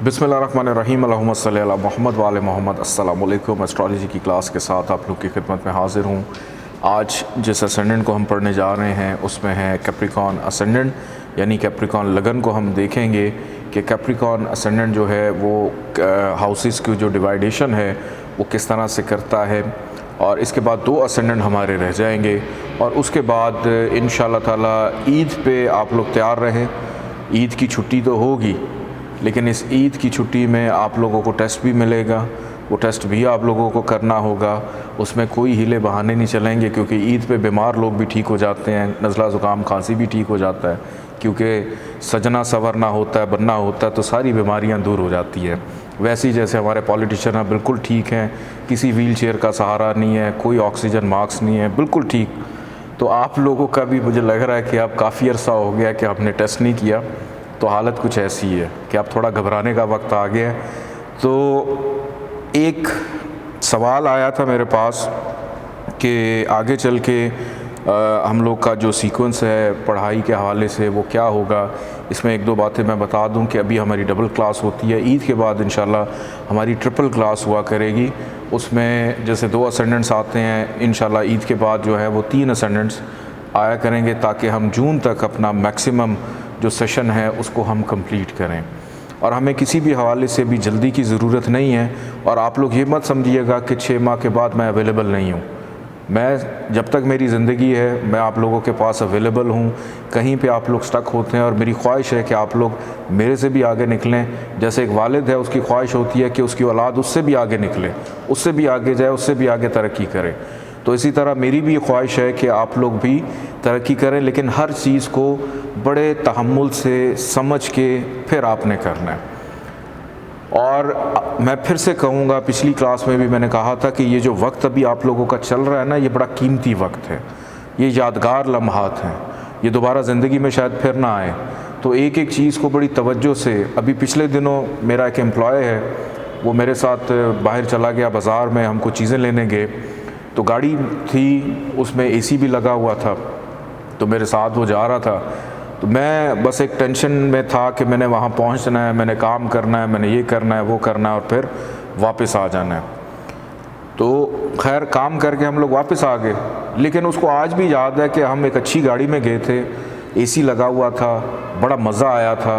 बिस्मिल्लाहिर्रहमानिर्रहीम अल्लाहुम्मा सल्ली अला मुहम्मद व आले मोहम्मद। अस्सलाम वालेकुम। एस्ट्रोलॉजी की क्लास के साथ आप लोग की खिदमत में हाज़िर हूँ। आज जिस असेंडेंट को हम पढ़ने जा रहे हैं उसमें है कैप्रिकॉर्न असेंडेंट, यानी कैप्रिकॉर्न लगन को हम देखेंगे कि कैप्रिकॉर्न असेंडेंट जो है वो हाउसेस की जो डिवाइडेशन है वो किस तरह से करता है। और इसके बाद दो असेंडेंट हमारे रह जाएंगे और उसके बाद इंशाअल्लाह ताला ईद पे आप लोग तैयार रहें। ईद की छुट्टी तो होगी, लेकिन इस ईद की छुट्टी में आप लोगों को टेस्ट भी मिलेगा, वो टेस्ट भी आप लोगों को करना होगा। उसमें कोई हीले बहाने नहीं चलेंगे, क्योंकि ईद पे बीमार लोग भी ठीक हो जाते हैं, नज़ला ज़ुकाम खांसी भी ठीक हो जाता है, क्योंकि सजना संवरना होता है, बनना होता है, तो सारी बीमारियां दूर हो जाती है। वैसे ही जैसे हमारे पॉलिटिशियन हैं बिल्कुल ठीक हैं, किसी व्हील चेयर का सहारा नहीं है, कोई ऑक्सीजन मास्क नहीं है, बिल्कुल ठीक। तो आप लोगों का भी मुझे लग रहा है कि अब काफ़ी अरसा हो गया कि आपने टेस्ट नहीं किया, तो हालत कुछ ऐसी है कि अब थोड़ा घबराने का वक्त आ गया है। तो एक सवाल आया था मेरे पास कि आगे चल के हम लोग का जो सीक्वेंस है पढ़ाई के हवाले से वो क्या होगा। इसमें एक दो बातें मैं बता दूं कि अभी हमारी डबल क्लास होती है, ईद के बाद इंशाल्लाह हमारी ट्रिपल क्लास हुआ करेगी। उसमें जैसे दो असेंडेंट्स आते हैं, इंशाल्लाह ईद के बाद जो है वो 3 असेंडेंट्स आया करेंगे, ताकि हम जून तक अपना मैक्सिमम जो सेशन है उसको हम कंप्लीट करें। और हमें किसी भी हवाले से भी जल्दी की ज़रूरत नहीं है। और आप लोग ये मत समझिएगा कि 6 माह के बाद मैं अवेलेबल नहीं हूँ। मैं जब तक मेरी ज़िंदगी है मैं आप लोगों के पास अवेलेबल हूँ। कहीं पे आप लोग स्टक होते हैं और मेरी ख्वाहिश है कि आप लोग मेरे से भी आगे निकलें। जैसे एक वालिद है, उसकी ख्वाहिश होती है कि उसकी औलाद उससे भी आगे निकले, उससे भी आगे जाए, उससे भी आगे तरक्की करे। तो इसी तरह मेरी भी ख्वाहिश है कि आप लोग भी तरक्की करें, लेकिन हर चीज़ को बड़े तहम्मुल से समझ के फिर आपने करना है। और मैं फिर से कहूँगा, पिछली क्लास में भी मैंने कहा था कि ये जो वक्त अभी आप लोगों का चल रहा है ना, ये बड़ा कीमती वक्त है, ये यादगार लम्हात हैं, ये दोबारा ज़िंदगी में शायद फिर ना आए। तो एक एक चीज़ को बड़ी तवज्जो से, अभी पिछले दिनों मेरा एक एम्प्लॉय है, वो मेरे साथ बाहर चला गया बाज़ार में, हमको चीज़ें लेने गए, तो गाड़ी थी उसमें एसी भी लगा हुआ था, तो मेरे साथ वो जा रहा था। तो मैं बस एक टेंशन में था कि मैंने वहाँ पहुँचना है, मैंने काम करना है, मैंने ये करना है, वो करना है और फिर वापस आ जाना है। तो खैर काम करके हम लोग वापस आ गए, लेकिन उसको आज भी याद है कि हम एक अच्छी गाड़ी में गए थे, एसी लगा हुआ था, बड़ा मज़ा आया था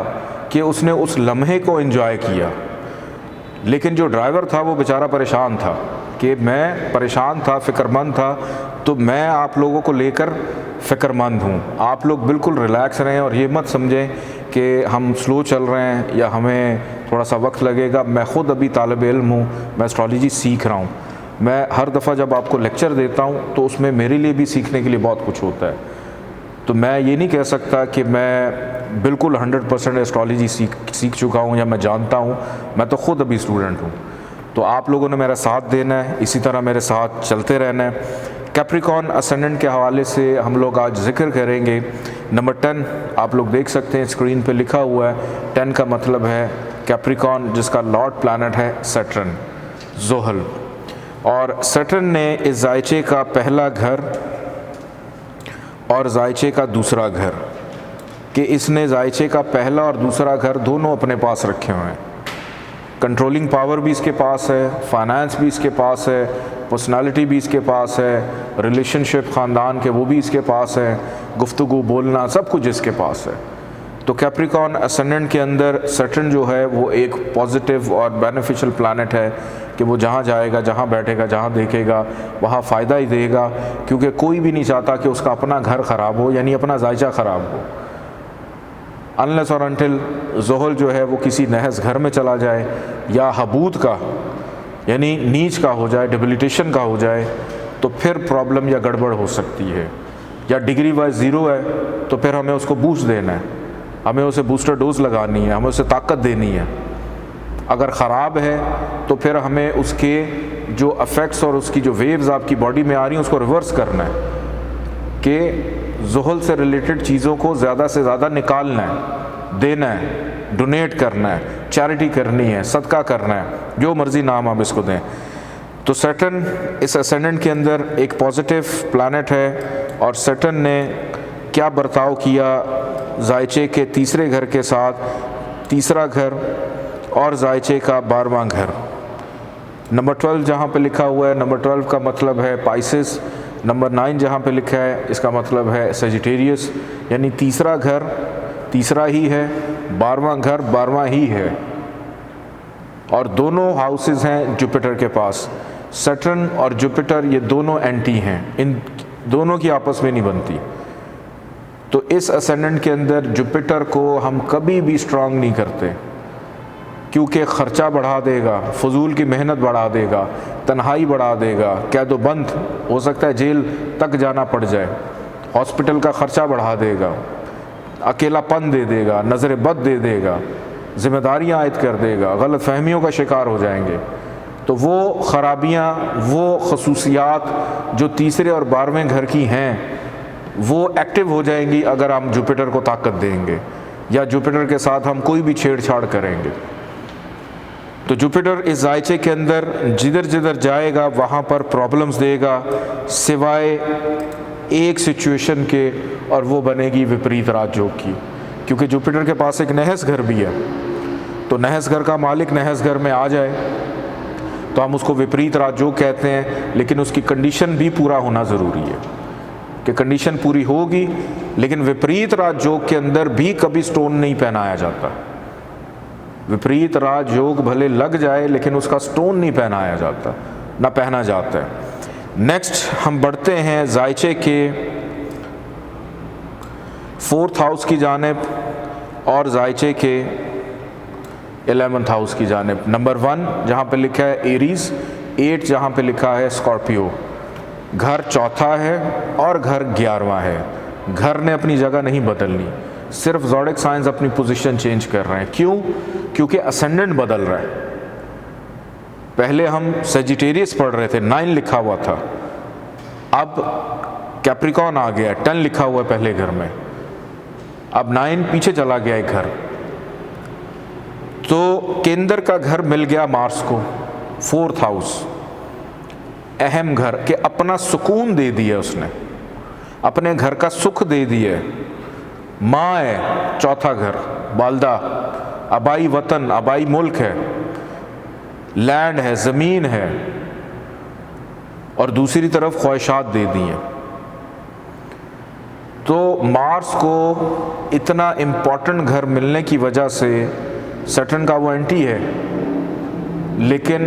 कि उसने उस लम्हे को एंजॉय किया। लेकिन जो ड्राइवर था वो बेचारा परेशान था कि मैं परेशान था, फ़िक्रमंद था। तो मैं आप लोगों को लेकर फ़िक्रमंद हूँ। आप लोग बिल्कुल रिलैक्स रहें और ये मत समझें कि हम स्लो चल रहे हैं या हमें थोड़ा सा वक्त लगेगा। मैं ख़ुद अभी तालिब इल्म हूँ, मैं एस्ट्रोलॉजी सीख रहा हूँ। मैं हर दफ़ा जब आपको लेक्चर देता हूँ तो उसमें मेरे लिए भी सीखने के लिए बहुत कुछ होता है। तो मैं ये नहीं कह सकता कि मैं बिल्कुल 100% एस्ट्रोलॉजी सीख चुका हूँ या मैं जानता हूँ। मैं तो ख़ुद अभी स्टूडेंट हूँ। तो आप लोगों ने मेरा साथ देना है, इसी तरह मेरे साथ चलते रहना है। कैप्रिकॉर्न असेंडेंट के हवाले से हम लोग आज जिक्र करेंगे। नंबर 10 आप लोग देख सकते हैं स्क्रीन पे लिखा हुआ है। 10 का मतलब है कैप्रिकॉर्न, जिसका लॉर्ड प्लैनेट है सैटर्न, ज़ोहल। और सैटर्न ने इस जायचे का पहला घर और जायचे का दूसरा घर, कि इसने जायचे का पहला और दूसरा घर दोनों अपने पास रखे हुए हैं। कंट्रोलिंग पावर भी इसके पास है, फाइनेंस भी इसके पास है, पर्सनालिटी भी इसके पास है, रिलेशनशिप ख़ानदान के वो भी इसके पास है, गुफ्तगू बोलना सब कुछ इसके पास है। तो कैप्रिकॉर्न असेंडेंट के अंदर सैटर्न जो है वो एक पॉजिटिव और बेनिफिशियल प्लैनेट है कि वो जहाँ जाएगा, जहाँ बैठेगा, जहाँ देखेगा वहाँ फ़ायदा ही देगा, क्योंकि कोई भी नहीं चाहता कि उसका अपना घर ख़राब हो, यानी अपना जायचा ख़राब हो। अनलेस और अनटिल ज़ोहल जो है वो किसी नहस घर में चला जाए या हबूद का यानी नीच का हो जाए, डिबिलिटेशन का हो जाए, तो फिर प्रॉब्लम या गड़बड़ हो सकती है। या डिग्री वाइज 0 है तो फिर हमें उसको बूस्ट देना है, हमें उसे बूस्टर डोज लगानी है, हमें उसे ताकत देनी है। अगर ख़राब है तो फिर हमें उसके जो अफेक्ट्स और उसकी जो वेव्स आपकी बॉडी में आ रही हैं उसको रिवर्स करना है, कि ज़ोहल से रिलेटेड चीज़ों को ज़्यादा से ज़्यादा निकालना है, देना है, डोनेट करना है, चैरिटी करनी है, सदका करना है, जो मर्ज़ी नाम आप इसको दें। तो सैटर्न इस असेंडेंट के अंदर एक पॉजिटिव प्लैनेट है। और सैटर्न ने क्या बर्ताव किया जायचे के तीसरे घर के साथ। तीसरा घर और जायचे का 12वां घर। नंबर 12 जहाँ पे लिखा हुआ है, नंबर 12 का मतलब है पाइसेस। नंबर 9 जहाँ पे लिखा है इसका मतलब है सेजिटेरियस, यानी तीसरा घर तीसरा ही है, 12वां घर 12वां ही है। और दोनों हाउसेस हैं जुपिटर के पास। सैटर्न और जुपिटर ये दोनों एंटी हैं, इन दोनों की आपस में नहीं बनती। तो इस असेंडेंट के अंदर जुपिटर को हम कभी भी स्ट्रांग नहीं करते, क्योंकि ख़र्चा बढ़ा देगा, फजूल की मेहनत बढ़ा देगा, तन्हाई बढ़ा देगा, कैदो बंद हो सकता है जेल तक जाना पड़ जाए, हॉस्पिटल का ख़र्चा बढ़ा देगा, अकेलापन दे देगा, नज़र बद दे देगा, ज़िम्मेदारियाँ आयद कर देगा, गलत फहमियों का शिकार हो जाएंगे। तो वो ख़राबियाँ, वो खसूसियात जो तीसरे और 12वें घर की हैं वो एक्टिव हो जाएंगी अगर हम जुपिटर को ताकत देंगे या जुपिटर के साथ हम कोई भी छेड़छाड़ करेंगे। तो जुपिटर इस जायचे के अंदर जिधर जिधर जाएगा वहाँ पर प्रॉब्लम्स देगा, सिवाय एक सिचुएशन के, और वो बनेगी विपरीत राजयोग की, क्योंकि जुपिटर के पास एक नहस घर भी है। तो नहस घर का मालिक नहस घर में आ जाए तो हम उसको विपरीत राजयोग कहते हैं, लेकिन उसकी कंडीशन भी पूरा होना ज़रूरी है कि कंडीशन पूरी होगी। लेकिन विपरीत राजयोग के अंदर भी कभी स्टोन नहीं पहनाया जाता। विपरीत राजयोग भले लग जाए लेकिन उसका स्टोन नहीं पहनाया जाता, ना पहना जाता है। नेक्स्ट हम बढ़ते हैं जायचे के 4th हाउस की जानिब और जायचे के 11th हाउस की जानिब। नंबर 1 जहाँ पे लिखा है एरीज, 8 जहाँ पे लिखा है स्कॉर्पियो। घर चौथा है और घर 11वां है। घर ने अपनी जगह नहीं बदलनी, सिर्फ ज़ोडिक साइंस अपनी पोजीशन चेंज कर रहे हैं। क्यों? क्योंकि असेंडेंट बदल रहा है। पहले हम सेजिटेरियस पढ़ रहे थे, 9 लिखा हुआ था, अब कैप्रिकॉन आ गया, 10 लिखा हुआ है पहले घर में, अब 9 पीछे चला गया एक घर। तो केंद्र का घर मिल गया मार्स को, 4th हाउस, अहम घर के अपना सुकून दे दिया उसने, अपने घर का सुख दे दिया। माँ है, चौथा घर बालदा, आबाई वतन, आबाई मुल्क है, लैंड है, ज़मीन है, और दूसरी तरफ ख्वाहिशात दे दी हैं। तो मार्स को इतना इम्पॉर्टेंट घर मिलने की वजह से सैटर्न का वो एंटी है, लेकिन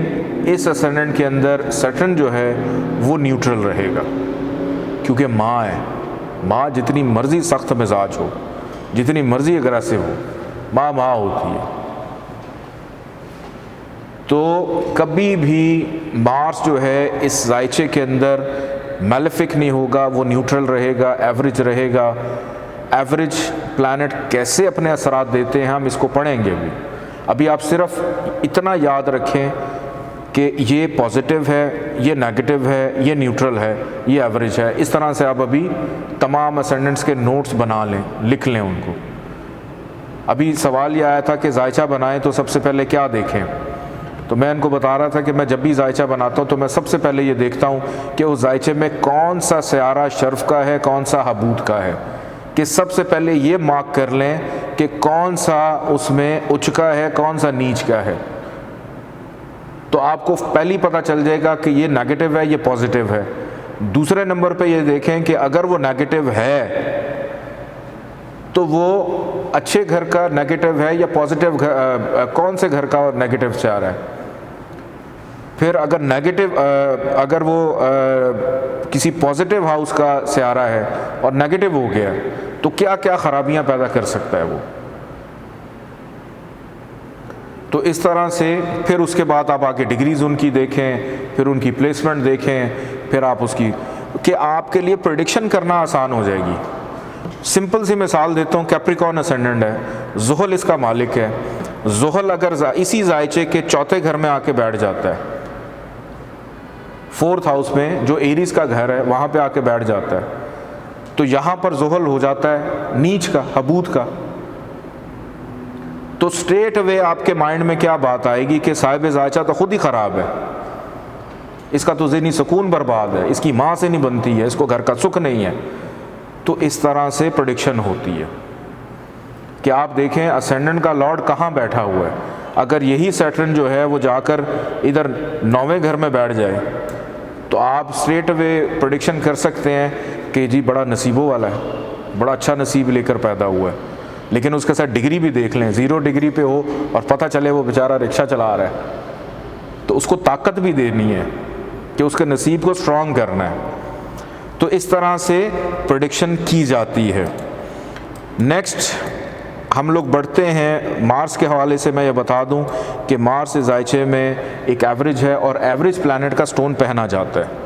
इस असेंडेंट के अंदर सैटर्न जो है वो न्यूट्रल रहेगा, क्योंकि माँ है। माँ जितनी मर्ज़ी सख्त मिजाज हो, जितनी मर्ज़ी अग्रेसिव हो, माँ माँ होती है। तो कभी भी मार्स जो है इस जायचे के अंदर मैलेफिक नहीं होगा, वो न्यूट्रल रहेगा, एवरेज रहेगा। एवरेज प्लैनेट कैसे अपने असरात देते हैं हम इसको पढ़ेंगे भी। अभी आप सिर्फ इतना याद रखें कि ये पॉजिटिव है, ये नेगेटिव है, ये न्यूट्रल है, ये एवरेज है। इस तरह से आप अभी तमाम असेंडेंट्स के नोट्स बना लें, लिख लें उनको। अभी सवाल ये आया था कि जायचा बनाएं तो सबसे पहले क्या देखें, तो मैं इनको बता रहा था कि मैं जब भी जायचा बनाता हूँ तो मैं सबसे पहले ये देखता हूँ कि उस जायचे में कौन सा सयारा शर्फ का है, कौन सा हबूद का है, कि सबसे पहले ये मार्क कर लें कि कौन सा उसमें उच्च का है, कौन सा नीच का है। तो आपको पहले पता चल जाएगा कि ये नेगेटिव है, ये पॉजिटिव है। दूसरे नंबर पे ये देखें कि अगर वो नेगेटिव है तो वो अच्छे घर का नेगेटिव है या पॉजिटिव कौन से घर का नेगेटिव से आ रहा है। फिर अगर नेगेटिव अगर वो किसी पॉजिटिव हाउस का से आ रहा है और नेगेटिव हो गया तो क्या क्या ख़राबियाँ पैदा कर सकता है वो। तो इस तरह से फिर उसके बाद आप आगे डिग्रीज़ उनकी देखें, फिर उनकी प्लेसमेंट देखें, फिर आप उसकी कि आपके लिए प्रेडिक्शन करना आसान हो जाएगी। सिंपल सी मिसाल देता हूँ, कैप्रिकॉर्न असेंडेंट है, ज़ुहल इसका मालिक है। ज़ुहल अगर इसी जायचे के चौथे घर में आके बैठ जाता है, 4th हाउस में जो एरीज का घर है वहाँ पे आके बैठ जाता है, तो यहाँ पर ज़ुहल हो जाता है नीच का, हबूद का। तो स्ट्रेट अवे आपके माइंड में क्या बात आएगी कि साहिब जायचा तो खुद ही ख़राब है, इसका तो ज़हनी सुकून बर्बाद है, इसकी माँ से नहीं बनती है, इसको घर का सुख नहीं है। तो इस तरह से प्रेडिक्शन होती है कि आप देखें असेंडेंट का लॉर्ड कहाँ बैठा हुआ है। अगर यही सैटर्न जो है वो जाकर इधर 9वें घर में बैठ जाए तो आप स्ट्रेट अवे प्रेडिक्शन कर सकते हैं कि जी बड़ा नसीबों वाला है, बड़ा अच्छा नसीब लेकर पैदा हुआ है। लेकिन उसके साथ डिग्री भी देख लें, 0 डिग्री पे हो और पता चले वो बेचारा रिक्शा चला रहा है, तो उसको ताकत भी देनी है कि उसके नसीब को स्ट्रॉन्ग करना है। तो इस तरह से प्रेडिक्शन की जाती है। नेक्स्ट हम लोग बढ़ते हैं मार्स के हवाले से। मैं ये बता दूं कि मार्स ज़ायचे में एक एवरेज है और एवरेज प्लैनेट का स्टोन पहना जाता है।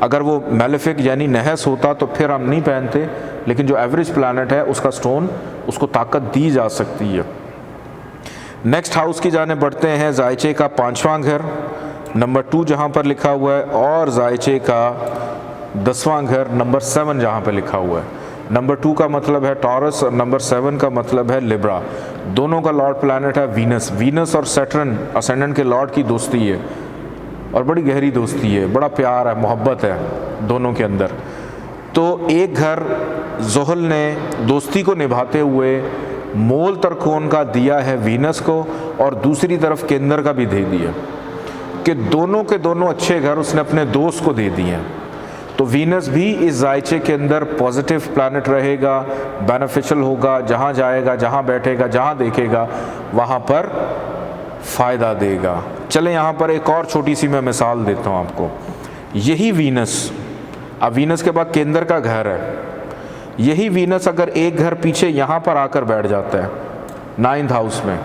अगर वो मेलेफिक यानी नहस होता तो फिर हम नहीं पहनते, लेकिन जो एवरेज प्लैनेट है उसका स्टोन उसको ताकत दी जा सकती है। नेक्स्ट हाउस की जाने बढ़ते हैं, ज़ायचे का 5वां घर नंबर 2 जहाँ पर लिखा हुआ है, और ज़ायचे का 10वां घर नंबर 7 जहाँ पर लिखा हुआ है। नंबर 2 का मतलब है टॉरस और नंबर 7 का मतलब है लिब्रा। दोनों का लॉर्ड प्लैनेट है वीनस। वीनस और सैटर्न असेंडेंट के लॉर्ड की दोस्ती है और बड़ी गहरी दोस्ती है, बड़ा प्यार है, मोहब्बत है दोनों के अंदर। तो एक घर ज़ुहल ने दोस्ती को निभाते हुए मोल तरकोन का दिया है वीनस को, और दूसरी तरफ केंद्र का भी दे दिया कि दोनों के दोनों अच्छे घर उसने अपने दोस्त को दे दिए हैं। तो वीनस भी इस ज़ायचे के अंदर पॉजिटिव प्लैनेट रहेगा, बेनिफिशियल होगा, जहाँ जाएगा, जहाँ बैठेगा, जहाँ देखेगा वहाँ पर फ़ायदा देगा। चलें यहाँ पर एक और छोटी सी मैं मिसाल देता हूँ आपको। यही वीनस, अब वीनस के बाद केंद्र का घर है, यही वीनस अगर एक घर पीछे यहाँ पर आकर बैठ जाता है 9th हाउस में,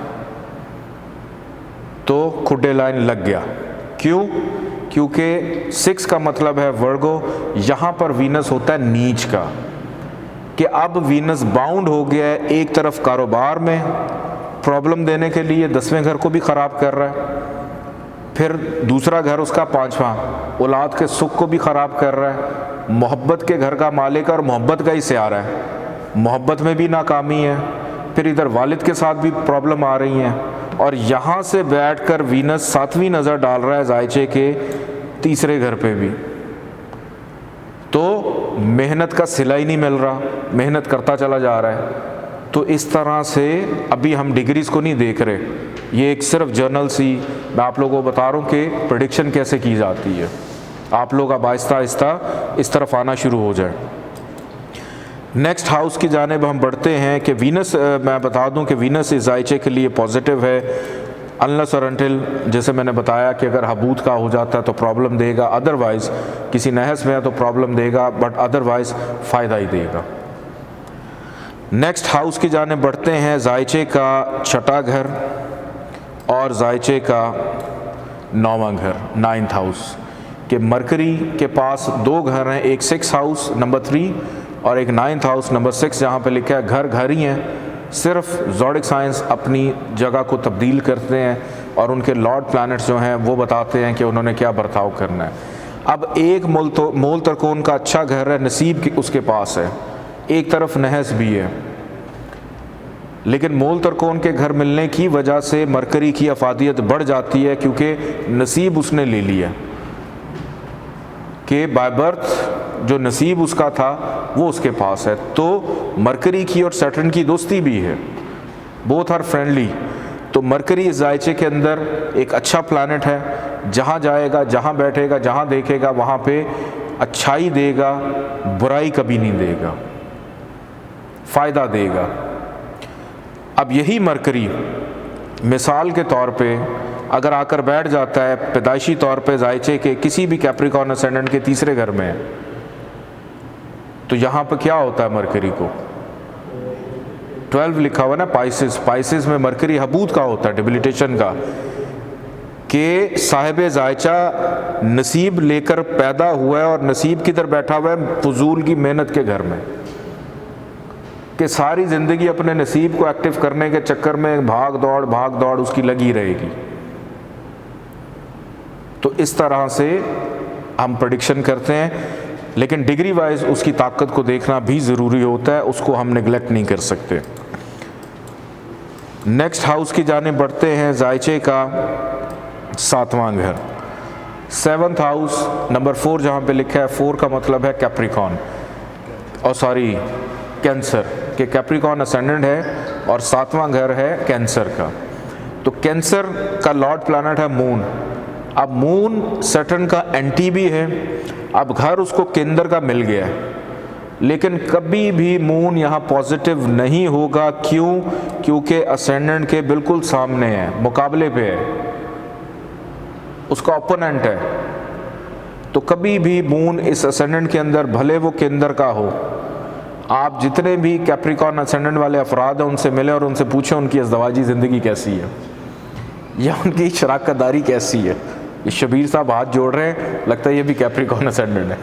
तो खुडे लाइन लग गया। क्यों? क्योंकि 6 का मतलब है वर्गो, यहाँ पर वीनस होता है नीच का, कि अब वीनस बाउंड हो गया है एक तरफ कारोबार में प्रॉब्लम देने के लिए, 10वें घर को भी ख़राब कर रहा है, फिर दूसरा घर उसका 5वां औलाद के सुख को भी ख़राब कर रहा है, मोहब्बत के घर का मालिक और मोहब्बत का ही सियारा है, मोहब्बत में भी नाकामी है, फिर इधर वालिद के साथ भी प्रॉब्लम आ रही हैं, और यहाँ से बैठकर वीनस 7वीं नज़र डाल रहा है ज़ायचे के 3रे घर पे भी। तो मेहनत का सिला ही नहीं मिल रहा, मेहनत करता चला जा रहा है। तो इस तरह से अभी हम डिग्रीज़ को नहीं देख रहे, ये एक सिर्फ जर्नल सी मैं आप लोगों को बता रहा हूँ कि प्रेडिक्शन कैसे की जाती है। आप लोग अब आहिस्ता आहिस्ता इस तरफ आना शुरू हो जाए। नेक्स्ट हाउस की जानिब हम बढ़ते हैं कि वीनस, मैं बता दूं कि वीनस इस ज़ायचे के लिए पॉजिटिव है, अनलेस और अनटिल, जैसे मैंने बताया कि अगर हबूत का हो जाता है तो प्रॉब्लम देगा, अदरवाइज़ किसी नहस में है तो प्रॉब्लम देगा, बट अदरवाइज़ फ़ायदा ही देगा। नेक्स्ट हाउस की जानिब बढ़ते हैं, ज़ायचे का 6ठा घर और ज़ायचे का 9वां घर 9th हाउस, कि मरकरी के पास 2 घर हैं, एक 6 हाउस नंबर 3 और एक 9th हाउस नंबर 6 जहाँ पे लिखा है घर घर ही हैं। सिर्फ ज़ोडिक साइंस अपनी जगह को तब्दील करते हैं और उनके लॉर्ड प्लैनेट्स जो हैं वो बताते हैं कि उन्होंने क्या बर्ताव करना है। अब एक मोल तरकोन का अच्छा घर है, नसीब उसके पास है, एक तरफ नहस भी है, लेकिन मोल तरकोन के घर मिलने की वजह से मरकरी की अफादियत बढ़ जाती है, क्योंकि नसीब उसने ले लिया कि बाय बर्थ जो नसीब उसका था वो उसके पास है। तो मरकरी की और सैटर्न की दोस्ती भी है, बोथ आर फ्रेंडली। तो मरकरी इस ज़ायचे के अंदर एक अच्छा प्लैनेट है, जहाँ जाएगा, जहाँ बैठेगा, जहाँ देखेगा वहाँ पे अच्छाई देगा, बुराई कभी नहीं देगा, फ़ायदा देगा। अब यही मरकरी मिसाल के तौर पे अगर आकर बैठ जाता है पैदाइशी तौर पे ज़ायचे के किसी भी कैप्रिकॉर्न असेंडेंट के 3रे घर में, तो यहाँ पर क्या होता है मरकरी को 12 लिखा हुआ ना, पाइसिस में मरकरी हबूत का होता है, डिबिलिटेशन का, कि साहिब ज़ायचा नसीब लेकर पैदा हुआ है और नसीब किधर बैठा हुआ है, फजूल की मेहनत के घर में, कि सारी ज़िंदगी अपने नसीब को एक्टिव करने के चक्कर में भाग दौड़ उसकी लगी रहेगी। तो इस तरह से हम प्रेडिक्शन करते हैं, लेकिन डिग्री वाइज उसकी ताकत को देखना भी ज़रूरी होता है, उसको हम निगलेक्ट नहीं कर सकते। नेक्स्ट हाउस की जानिब बढ़ते हैं, ज़ायचे का 7वां घर 7th हाउस नंबर 4 जहाँ पे लिखा है, 4 का मतलब है कैप्रिकॉर्न और सॉरी कैंसर, कि कैप्रिकॉर्न असेंडेंट है और 7वां घर है कैंसर का। तो कैंसर का लॉर्ड प्लैनेट है मून। अब मून सैटर्न का एंटी भी है। अब घर उसको केंद्र का मिल गया है, लेकिन कभी भी मून यहाँ पॉजिटिव नहीं होगा। क्यों? क्योंकि असेंडेंट के बिल्कुल सामने है, मुकाबले पे है, उसका ओपोनेंट है। तो कभी भी मून इस असेंडेंट के अंदर, भले वो केंद्र का हो, आप जितने भी कैप्रिकॉर्न असेंडेंट वाले अफराद हैं उनसे मिले और उनसे पूछें उनकी अज़दवाजी ज़िंदगी कैसी है या उनकी शराकतदारी कैसी है। ये शबीर साहब हाथ जोड़ रहे हैं, लगता है ये भी कैप्रिकॉर्न असेंडेंट है।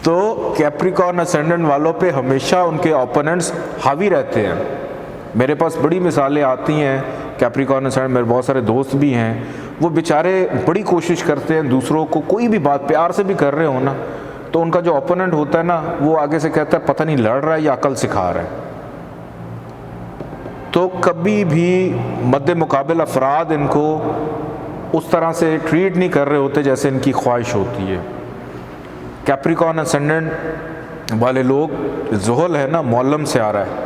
तो कैप्रिकॉर्न असेंडेंट वालों पे हमेशा उनके ओपोनेंट्स हावी रहते हैं। मेरे पास बड़ी मिसालें आती हैं कैप्रिकॉर्न असेंडेंट, मेरे बहुत सारे दोस्त भी हैं, वो बेचारे बड़ी कोशिश करते हैं दूसरों को, कोई भी बात प्यार से भी कर रहे हो ना, तो उनका जो ओपोनेंट होता है ना, वो आगे से कहता है पता नहीं लड़ रहा है या अकल सिखा रहा है। तो कभी भी मद्दे मुकाबिल अफराद इनको उस तरह से ट्रीट नहीं कर रहे होते जैसे इनकी ख्वाहिश होती है। कैप्रिकॉर्न असेंडेंट वाले लोग, ज़ुहल है ना, मौलम से आ रहा है,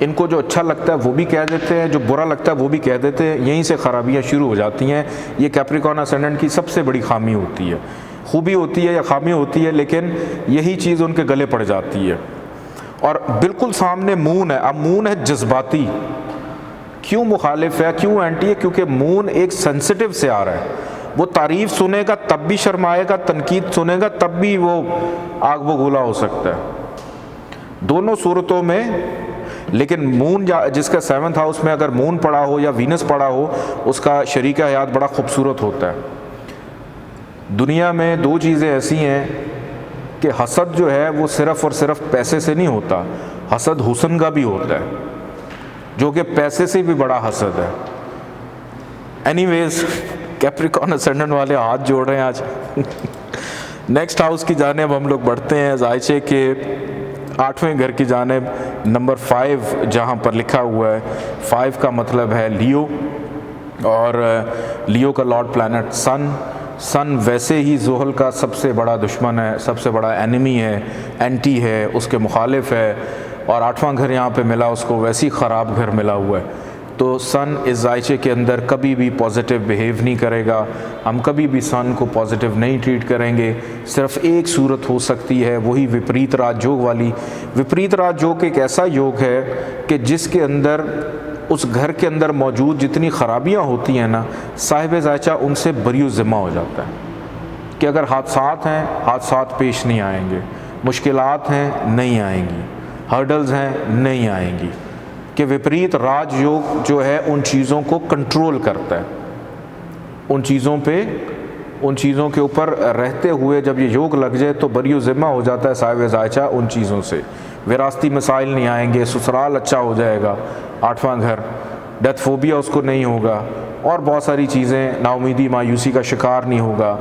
इनको जो अच्छा लगता है वो भी कह देते हैं, जो बुरा लगता है वो भी कह देते हैं। यहीं से ख़राबियाँ शुरू हो जाती हैं। ये कैप्रिकॉर्न असेंडेंट की सबसे बड़ी खामी होती है। खूबी होती है या खामी होती है, लेकिन यही चीज़ उनके गले पड़ जाती है। और बिल्कुल सामने मून है। अब मून है जज्बाती। क्यों मुखालिफ है, क्यों एंटी है? क्योंकि मून एक सेंसिटिव से आ रहा है। वो तारीफ़ सुनेगा तब भी शर्माएगा, तनकीद सुनेगा तब भी वो आग बगूला हो सकता है, दोनों सूरतों में। लेकिन मून जिसका 7th हाउस में अगर मून पड़ा हो या वीनस पड़ा हो, उसका शरीका हयात बड़ा खूबसूरत होता है। दुनिया में दो चीज़ें ऐसी हैं कि हसद जो है वो सिर्फ़ और सिर्फ पैसे से नहीं होता, हसद हुस्न का भी होता है, जो कि पैसे से भी बड़ा हसद है। एनीवेज, कैप्रिकॉर्न असेंडेंट वाले हाथ जोड़ रहे हैं आज। नेक्स्ट हाउस की जानिब हम लोग बढ़ते हैं, ज़ायचे के 8वें घर की जानिब, नंबर 5 जहाँ पर लिखा हुआ है। 5 का मतलब है लियो, और लियो का लॉर्ड प्लैनेट सन वैसे ही ज़ुहल का सबसे बड़ा दुश्मन है, सबसे बड़ा एनिमी है, एंटी है, उसके मुखालिफ है। और 8वां घर यहाँ पे मिला उसको, वैसे ही ख़राब घर मिला हुआ है। तो सन इस ज़ायचे के अंदर कभी भी पॉजिटिव बिहेव नहीं करेगा। हम कभी भी सन को पॉजिटिव नहीं ट्रीट करेंगे। सिर्फ एक सूरत हो सकती है, वही विपरीत राजयोग वाली। विपरीत राजयोग एक ऐसा योग है कि जिसके अंदर, उस घर के अंदर मौजूद जितनी ख़राबियाँ होती हैं ना, साहिब ज़ायचा उनसे बरी ज़िम्मा हो जाता है कि अगर हादसात हैं, हादसात पेश नहीं आएंगे, मुश्किलात हैं, नहीं आएंगी, हर्डल्स हैं, नहीं आएंगी। कि विपरीत राजयोग जो है उन चीज़ों को कंट्रोल करता है, उन चीज़ों के ऊपर रहते हुए जब ये योग लग जाए तो बरी ज़िम्मा हो जाता है साहिब ज़ायचा उन चीज़ों से। विरासती मसाइल नहीं आएंगे, ससुराल अच्छा हो जाएगा, 8वां घर, डेथ फोबिया उसको नहीं होगा, और बहुत सारी चीज़ें, नाउमीदी मायूसी का शिकार नहीं होगा,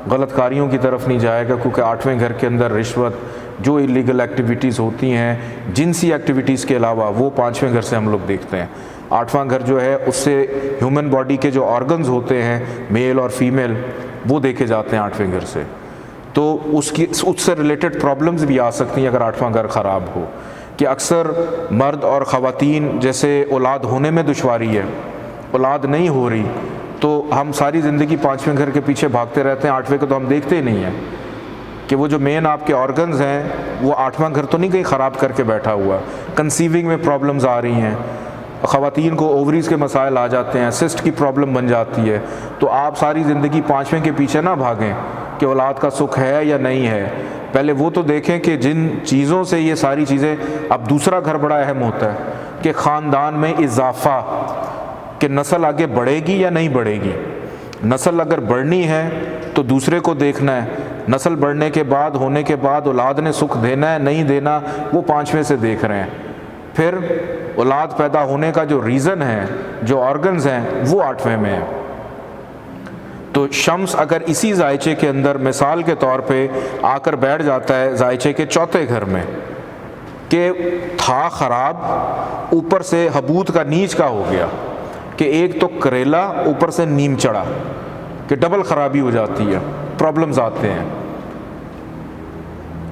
गलत कारियों की तरफ नहीं जाएगा। क्योंकि 8वें घर के अंदर रिश्वत, जो इलीगल एक्टिविटीज़ होती हैं, जिनसी एक्टिविटीज़ के अलावा, वो 5वें घर से हम लोग देखते हैं। 8वां घर जो है उससे ह्यूमन बॉडी के जो ऑर्गन्स होते हैं, मेल और फीमेल, वो देखे जाते हैं 8वें घर से। तो उससे रिलेटेड प्रॉब्लम्स भी आ सकती हैं अगर 8वां घर ख़राब हो। कि अक्सर मर्द और ख़वातीन, जैसे औलाद होने में दुश्वारी है, औलाद नहीं हो रही, तो हम सारी ज़िंदगी 5वें घर के पीछे भागते रहते हैं, 8वें को तो हम देखते ही नहीं हैं कि वो जो मेन आपके ऑर्गन्स हैं वो 8वां घर तो नहीं कहीं ख़राब करके बैठा हुआ। कंसीविंग में प्रॉब्लम्स आ रही हैं, ख़वातीन को ओवरीज़ के मसाइल आ जाते हैं, सिस्ट की प्रॉब्लम बन जाती है। तो आप सारी ज़िंदगी 5वें के पीछे ना भागें कि औलाद का सुख है या नहीं है। पहले वो तो देखें कि जिन चीज़ों से ये सारी चीज़ें, अब दूसरा घर बड़ा अहम होता है कि ख़ानदान में इजाफ़ा, कि नस्ल आगे बढ़ेगी या नहीं बढ़ेगी। नस्ल अगर बढ़नी है तो दूसरे को देखना है, नस्ल बढ़ने के बाद, होने के बाद औलाद ने सुख देना है नहीं देना, वो 5वें से देख रहे हैं। फिर औलाद पैदा होने का जो रीज़न है, जो ऑर्गन्स हैं, वो 8वें में है। तो शम्स अगर इसी ज़ायचे के अंदर मिसाल के तौर पे आकर बैठ जाता है ज़ायचे के 4थे घर में, कि था ख़राब, ऊपर से हबूत का नीच का हो गया, कि एक तो करेला ऊपर से नीम चढ़ा, कि डबल ख़राबी हो जाती है, प्रॉब्लम्स आते हैं।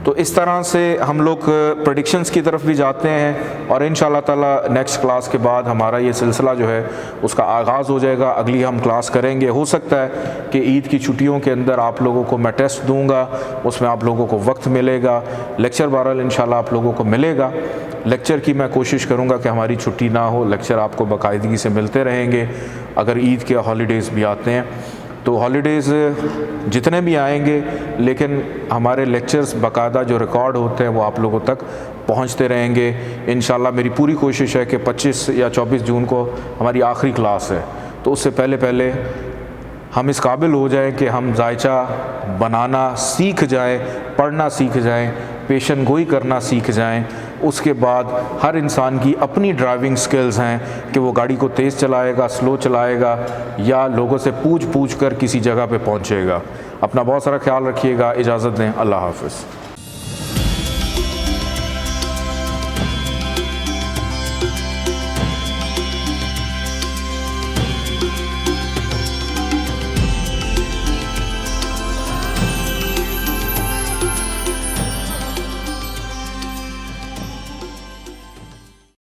तो इस तरह से हम लोग प्रेडिक्शंस की तरफ भी जाते हैं और इंशाअल्लाह ताला नेक्स्ट क्लास के बाद हमारा ये सिलसिला जो है उसका आगाज़ हो जाएगा। अगली हम क्लास करेंगे, हो सकता है कि ईद की छुट्टियों के अंदर आप लोगों को मैं टेस्ट दूंगा, उसमें आप लोगों को वक्त मिलेगा। लेक्चर बहरहाल इंशाअल्लाह आप लोगों को मिलेगा। लेक्चर की मैं कोशिश करूँगा कि हमारी छुट्टी ना हो, लेक्चर आपको बाकायदगी से मिलते रहेंगे। अगर ईद के हॉलीडेज़ भी आते हैं तो हॉलीडेज़ जितने भी आएंगे, लेकिन हमारे लेक्चर्स बाकायदा जो रिकॉर्ड होते हैं वो आप लोगों तक पहुंचते रहेंगे इंशाअल्लाह। मेरी पूरी कोशिश है कि 25 या 24 जून को हमारी आखिरी क्लास है, तो उससे पहले हम इस काबिल हो जाएं कि हम जायचा बनाना सीख जाएं, पढ़ना सीख जाएं, पेशन गोई करना सीख जाएं। उसके बाद हर इंसान की अपनी ड्राइविंग स्किल्स हैं कि वो गाड़ी को तेज़ चलाएगा, स्लो चलाएगा या लोगों से पूछ कर किसी जगह पे पहुंचेगा। अपना बहुत सारा ख्याल रखिएगा। इजाज़त दें। अल्लाह हाफ़िज़।